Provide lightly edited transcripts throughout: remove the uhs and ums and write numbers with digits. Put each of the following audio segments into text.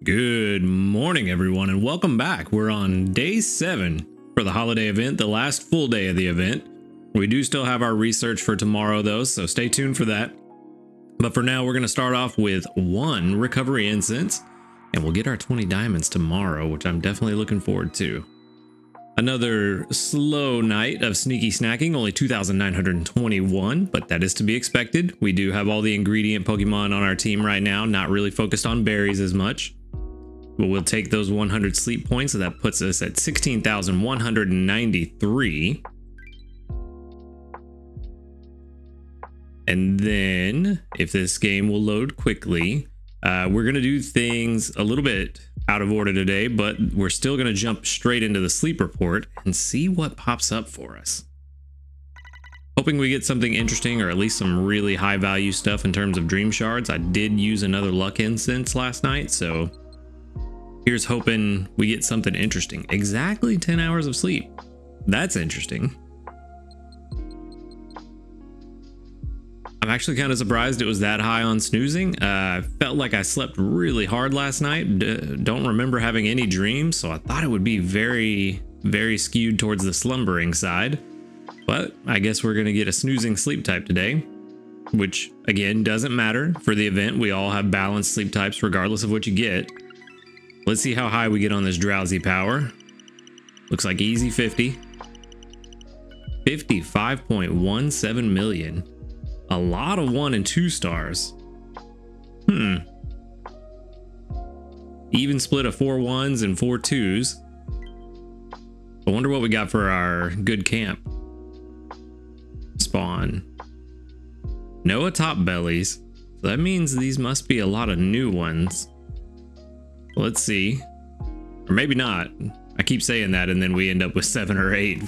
Good morning, everyone, and welcome back. We're on day 7 for the holiday event, the last full day of the event. We do still have our research for tomorrow, though, so stay tuned for that. But for now, we're going to start off with 1 recovery incense, and we'll get our 20 diamonds tomorrow, which I'm definitely looking forward to. Another slow night of sneaky snacking, only 2,921, but that is to be expected. We do have all the ingredient Pokemon on our team right now, not really focused on berries as much. But we'll take those 100 sleep points, so that puts us at 16,193. And then, if this game will load quickly, we're going to do things a little bit out of order today, but we're still going to jump straight into the sleep report and see what pops up for us. Hoping we get something interesting, or at least some really high value stuff in terms of dream shards. I did use another luck incense last night, so here's hoping we get something interesting. Exactly 10 hours of sleep. That's interesting. I'm actually kind of surprised it was that high on snoozing. I felt like I slept really hard last night. Don't remember having any dreams, so I thought it would be very, very skewed towards the slumbering side. But I guess we're going to get a snoozing sleep type today, which again doesn't matter for the event. We all have balanced sleep types regardless of what you get. Let's see how high we get on this drowsy power. Looks like easy 50. 55.17 million. A lot of 1 and 2 stars. Even split of 4 1s and 4 2s. I wonder what we got for our good camp. Spawn. No top bellies. So that means these must be a lot of new ones. Let's see. Or maybe not. I keep saying that and then we end up with 7 or 8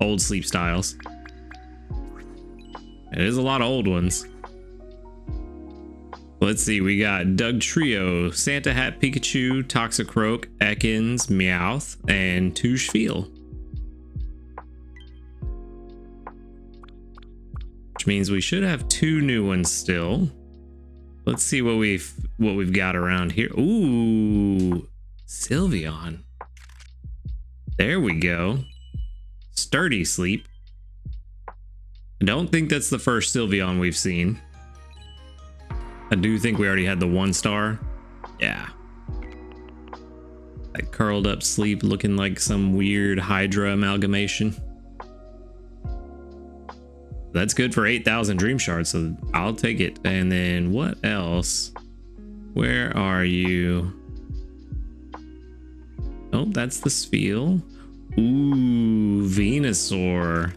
old sleep styles. It is a lot of old ones. Let's see, we got Dugtrio, Santa Hat Pikachu, Toxicroak, Ekans, Meowth, and Touchefeel. Which means we should have 2 new ones still. Let's see what we've got around here. Ooh, Sylveon. There we go. Sturdy Sleep. I don't think that's the first Sylveon we've seen. I do think we already had the 1 star. Yeah. That curled up sleep looking like some weird Hydra amalgamation. That's good for 8,000 dream shards, so I'll take it. And then what else? Where are you? Oh, that's the Spheal. Ooh, Venusaur.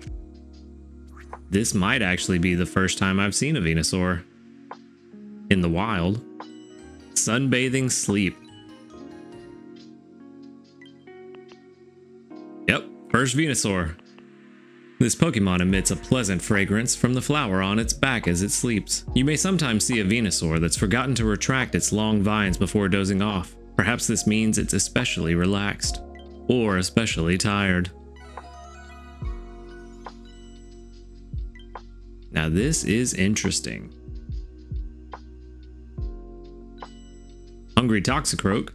This might actually be the first time I've seen a Venusaur in the wild. Sunbathing Sleep. Yep, first Venusaur. This Pokemon emits a pleasant fragrance from the flower on its back as it sleeps. You may sometimes see a Venusaur that's forgotten to retract its long vines before dozing off. Perhaps this means it's especially relaxed, or especially tired. Now this is interesting. Hungry Toxicroak.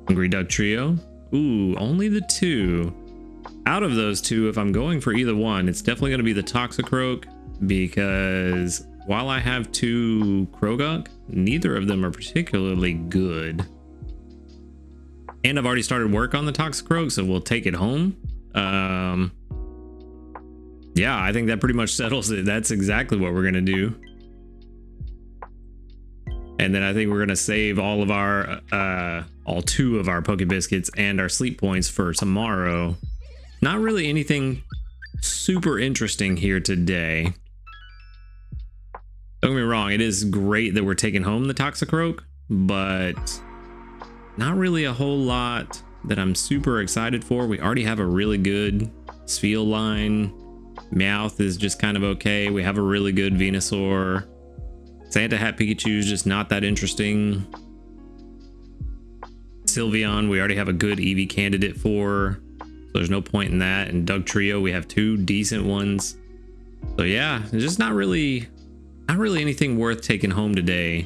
Hungry Dugtrio. Ooh, only the 2. Out of those 2, if I'm going for either one, it's definitely going to be the Toxicroak, because while I have 2 Croagunk, neither of them are particularly good. And I've already started work on the Toxicroak, so we'll take it home. Yeah, I think that pretty much settles it. That's exactly what we're going to do. And then I think we're going to save all of our, all 2 of our Pokebiscuits and our sleep points for tomorrow. Not really anything super interesting here today. Don't get me wrong, it is great that we're taking home the Toxicroak, but not really a whole lot that I'm super excited for. We already have a really good Spheal line. Meowth is just kind of okay. We have a really good Venusaur. Santa Hat Pikachu is just not that interesting. Sylveon, we already have a good Eevee candidate for, so there's no point in that. And Dugtrio, we have 2 decent ones. So yeah, it's just not really anything worth taking home today.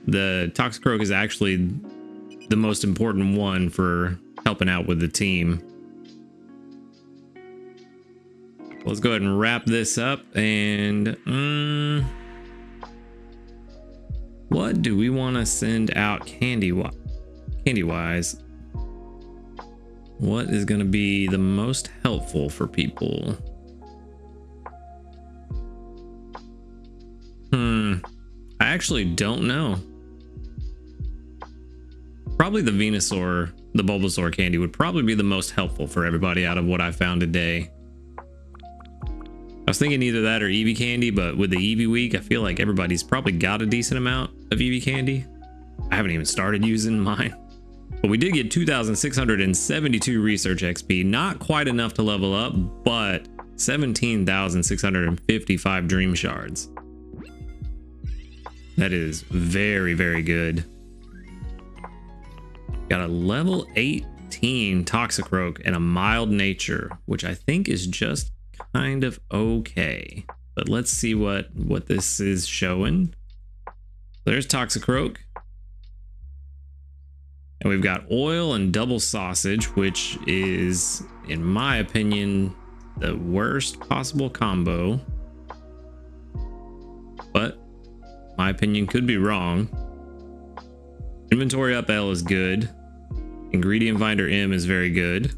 the Toxicroak is actually the most important one for helping out with the team. Let's go ahead and wrap this up. And what do we want to send out candy wise? What is going to be the most helpful for people? I actually don't know. Probably the Venusaur, the Bulbasaur candy would probably be the most helpful for everybody out of what I found today. I was thinking either that or Eevee candy, but with the Eevee week, I feel like everybody's probably got a decent amount of Eevee candy. I haven't even started using mine. But we did get 2,672 research XP, not quite enough to level up, but 17,655 dream shards. That is very, very good. Got a level 18 Toxicroak and a mild nature, which I think is just kind of okay. But let's see what this is showing. There's Toxicroak. And we've got oil and double sausage, which is, in my opinion, the worst possible combo. But my opinion could be wrong. Inventory up L is good. Ingredient Finder M is very good.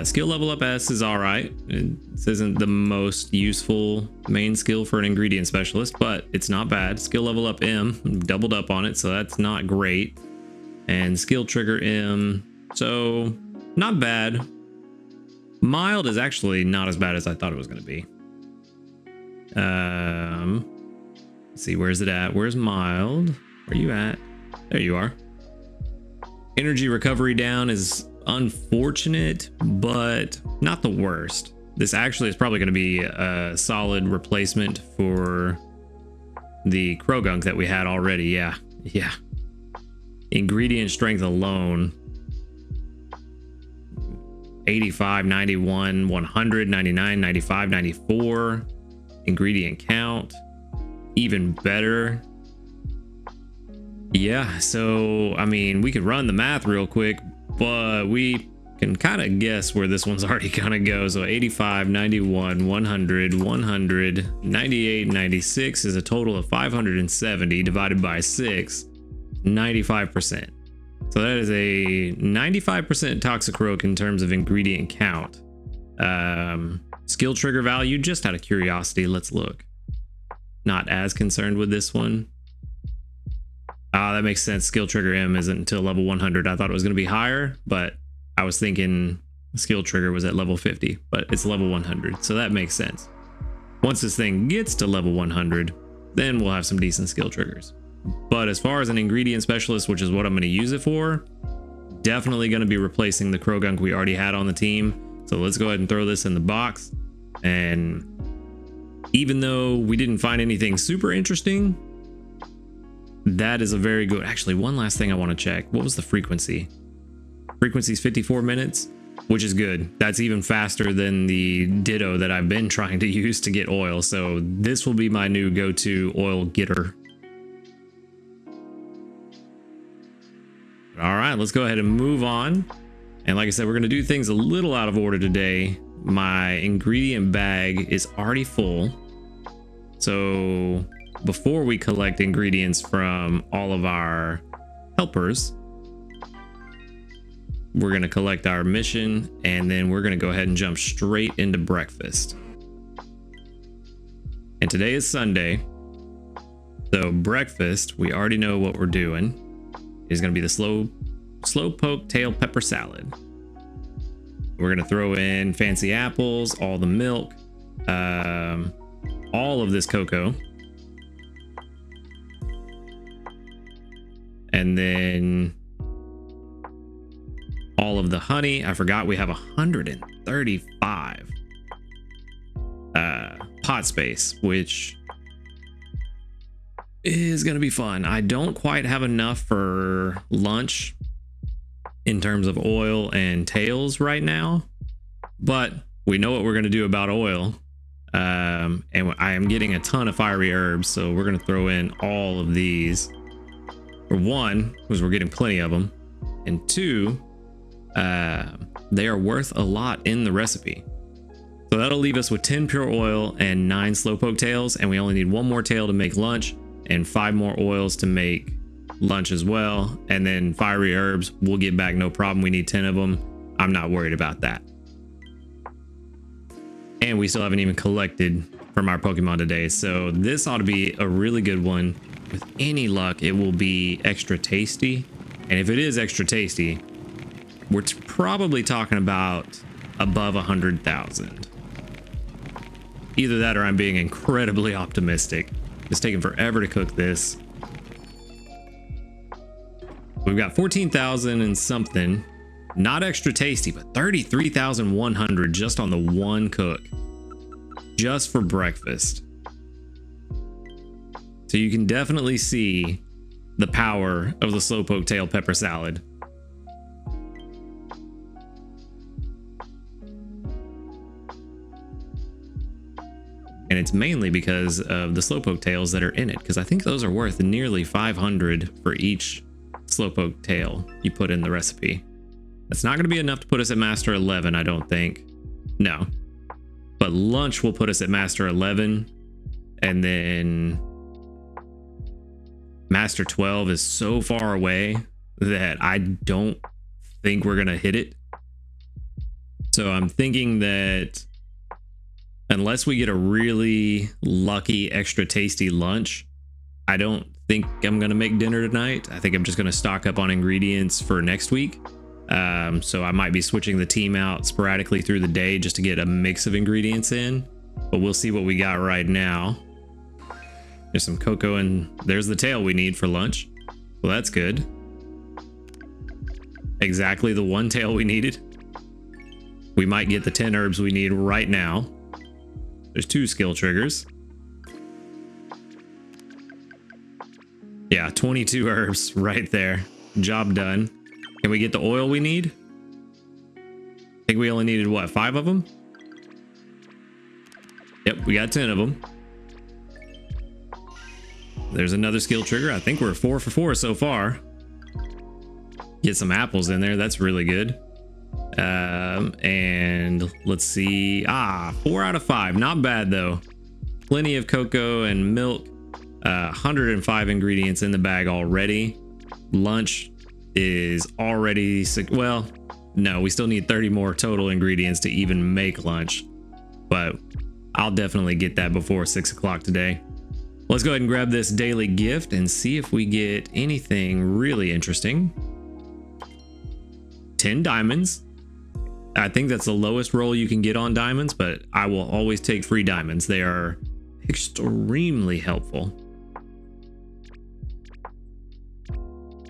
Skill level up S is all right. This isn't the most useful main skill for an ingredient specialist, but it's not bad. Skill level up M, doubled up on it, so that's not great. And skill trigger M, so not bad. Mild is actually not as bad as I thought it was going to be. Let's see, where's it at? Where's mild? Where are you at? There you are. Energy recovery down is unfortunate, but not the worst. This actually is probably going to be a solid replacement for the Croagunk that we had already. Yeah. Ingredient strength alone, 85, 91, 100, 99, 95, 94. Ingredient count, even better. Yeah, so I mean, we could run the math real quick, but we can kind of guess where this one's already gonna go. So 85, 91, 100, 100, 98, 96 is a total of 570 divided by 6, 95%. So that is a 95% Toxicroak in terms of ingredient count. Skill trigger value, just out of curiosity, let's look. Not as concerned with this one. That makes sense. Skill trigger M isn't until level 100. I thought it was going to be higher, but I was thinking skill trigger was at level 50, but it's level 100. So that makes sense. Once this thing gets to level 100, then we'll have some decent skill triggers. But as far as an ingredient specialist, which is what I'm going to use it for, definitely going to be replacing the Croagunk we already had on the team. So let's go ahead and throw this in the box. And even though we didn't find anything super interesting, that is a very good. Actually, one last thing I want to check. What was the frequency? Frequency is 54 minutes, which is good. That's even faster than the Ditto that I've been trying to use to get oil. So this will be my new go-to oil getter. All right, let's go ahead and move on. And like I said, we're going to do things a little out of order today. My ingredient bag is already full. So before we collect ingredients from all of our helpers, we're going to collect our mission, and then we're going to go ahead and jump straight into breakfast. And today is Sunday. So breakfast, we already know what we're doing. Is going to be the slow poke tail pepper salad. We're going to throw in fancy apples, all the milk, all of this cocoa, and then all of the honey. I forgot we have 135 pot space, which is going to be fun. I don't quite have enough for lunch in terms of oil and tails right now, but we know what we're going to do about oil. And I am getting a ton of fiery herbs, so we're going to throw in all of these. Or one, because we're getting plenty of them. And two, they are worth a lot in the recipe. So that'll leave us with 10 pure oil and 9 slowpoke tails, and we only need 1 more tail to make lunch and 5 more oils to make lunch as well. And then fiery herbs we'll get back, no problem. We need 10 of them. I'm not worried about that. And we still haven't even collected from our Pokemon today, so this ought to be a really good one. With any luck, it will be extra tasty, and if it is extra tasty, we're probably talking about above 100,000. Either that or I'm being incredibly optimistic. It's taking forever to cook this. We've got 14,000 and something. Not extra tasty, but 33,100 just on the one cook. Just for breakfast. So you can definitely see the power of the slowpoke tail pepper salad. And it's mainly because of the slowpoke tails that are in it, because I think those are worth nearly 500 for each slowpoke tail you put in the recipe. That's not going to be enough to put us at Master 11, I don't think. No. But lunch will put us at Master 11, and then Master 12 is so far away that I don't think we're going to hit it. So I'm thinking that unless we get a really lucky, extra tasty lunch, I don't think I'm going to make dinner tonight. I think I'm just going to stock up on ingredients for next week. So I might be switching the team out sporadically through the day just to get a mix of ingredients in, but we'll see what we got right now. There's some cocoa, and there's the tail we need for lunch. Well, that's good. Exactly the one tail we needed. We might get the 10 herbs we need right now. There's 2 skill triggers. Yeah, 22 herbs right there. Job done. Can we get the oil we need? I think we only needed, what, 5 of them? Yep, we got 10 of them. There's another skill trigger. I think we're 4 for 4 so far. Get some apples in there. That's really good. And let's see. 4 out of 5. Not bad, though. Plenty of cocoa and milk. 105 ingredients in the bag already. Lunch is already, well, no, we still need 30 more total ingredients to even make lunch, but I'll definitely get that before 6 o'clock today. Let's go ahead and grab this daily gift and see if we get anything really interesting. 10 diamonds. I think that's the lowest roll you can get on diamonds, but I will always take free diamonds. They are extremely helpful.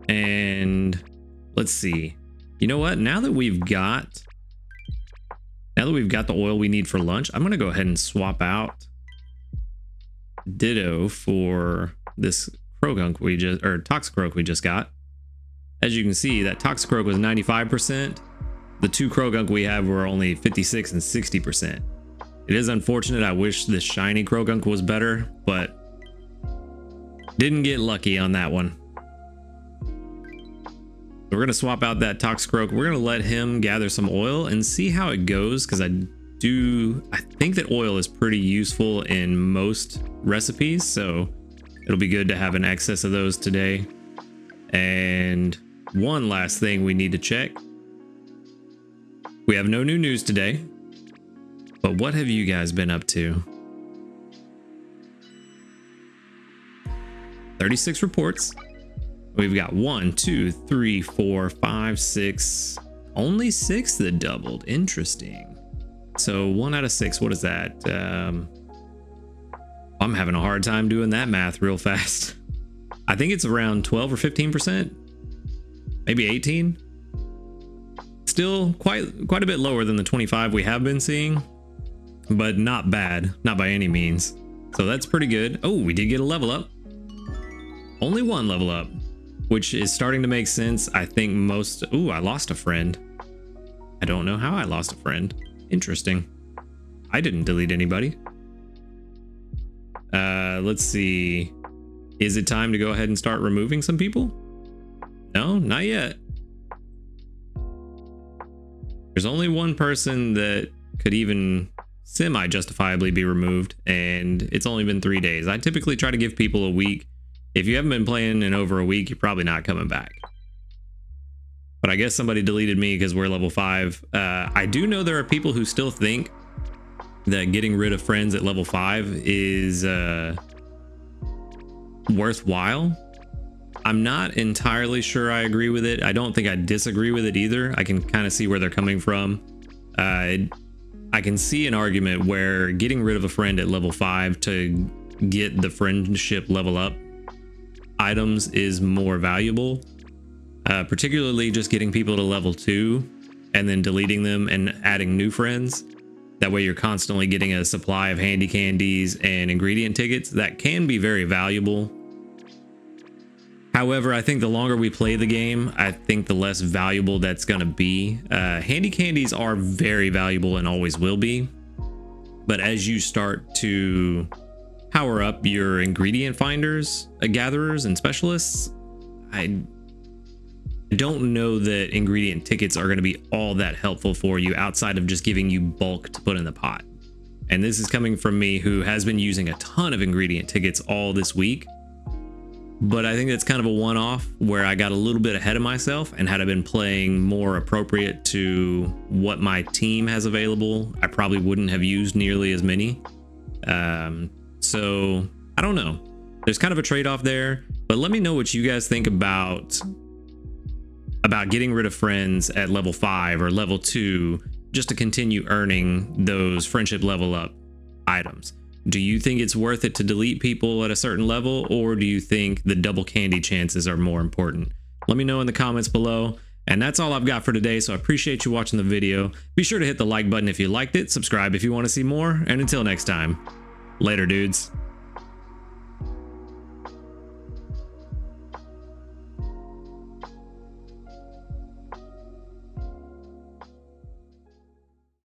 And let's see. You know what? Now that we've got the oil we need for lunch, I'm gonna go ahead and swap out Ditto for this Croagunk Toxicroak we just got. As you can see, that Toxicroak was 95%. The 2 Croagunk we have were only 56 and 60%. It is unfortunate. I wish this shiny Croagunk was better, but didn't get lucky on that one. We're going to swap out that Toxicroak. We're going to let him gather some oil and see how it goes, because I think that oil is pretty useful in most recipes, so it'll be good to have an excess of those today. And one last thing we need to check. We have no new news today, but what have you guys been up to? 36 reports. We've got 1, 2, 3, 4, 5, 6. Only 6 that doubled. Interesting. So 1 out of 6. What is that? I'm having a hard time doing that math real fast. I think it's around 12 or 15%. Maybe 18. Still quite a bit lower than the 25 we have been seeing, but not bad. Not by any means. So that's pretty good. Oh, we did get a level up. Only 1 level up, which is starting to make sense. I think most... Ooh, I lost a friend. I don't know how I lost a friend. Interesting. I didn't delete anybody. Let's see. Is it time to go ahead and start removing some people? No, not yet. There's only one person that could even semi-justifiably be removed, and it's only been 3 days. I typically try to give people a week. If you haven't been playing in over a week, you're probably not coming back. But I guess somebody deleted me because we're level 5. I do know there are people who still think that getting rid of friends at level 5 is worthwhile. I'm not entirely sure I agree with it. I don't think I disagree with it either. I can kind of see where they're coming from. I can see an argument where getting rid of a friend at level 5 to get the friendship level up items is more valuable, particularly just getting people to level 2 and then deleting them and adding new friends. That way you're constantly getting a supply of handy candies and ingredient tickets. That can be very valuable. However, I think the longer we play the game, I think the less valuable that's going to be. Handy candies are very valuable and always will be. But as you start to power up your ingredient finders, gatherers, and specialists, I don't know that ingredient tickets are going to be all that helpful for you outside of just giving you bulk to put in the pot. And this is coming from me, who has been using a ton of ingredient tickets all this week. But I think that's kind of a one-off where I got a little bit ahead of myself, and had I been playing more appropriate to what my team has available, I probably wouldn't have used nearly as many. So I don't know. There's kind of a trade-off there, but let me know what you guys think about getting rid of friends at level 5 or level 2 just to continue earning those friendship level up items. Do you think it's worth it to delete people at a certain level, or do you think the double candy chances are more important? Let me know in the comments below. And that's all I've got for today, so I appreciate you watching the video. Be sure to hit the like button if you liked it, subscribe if you want to see more, and until next time, later dudes.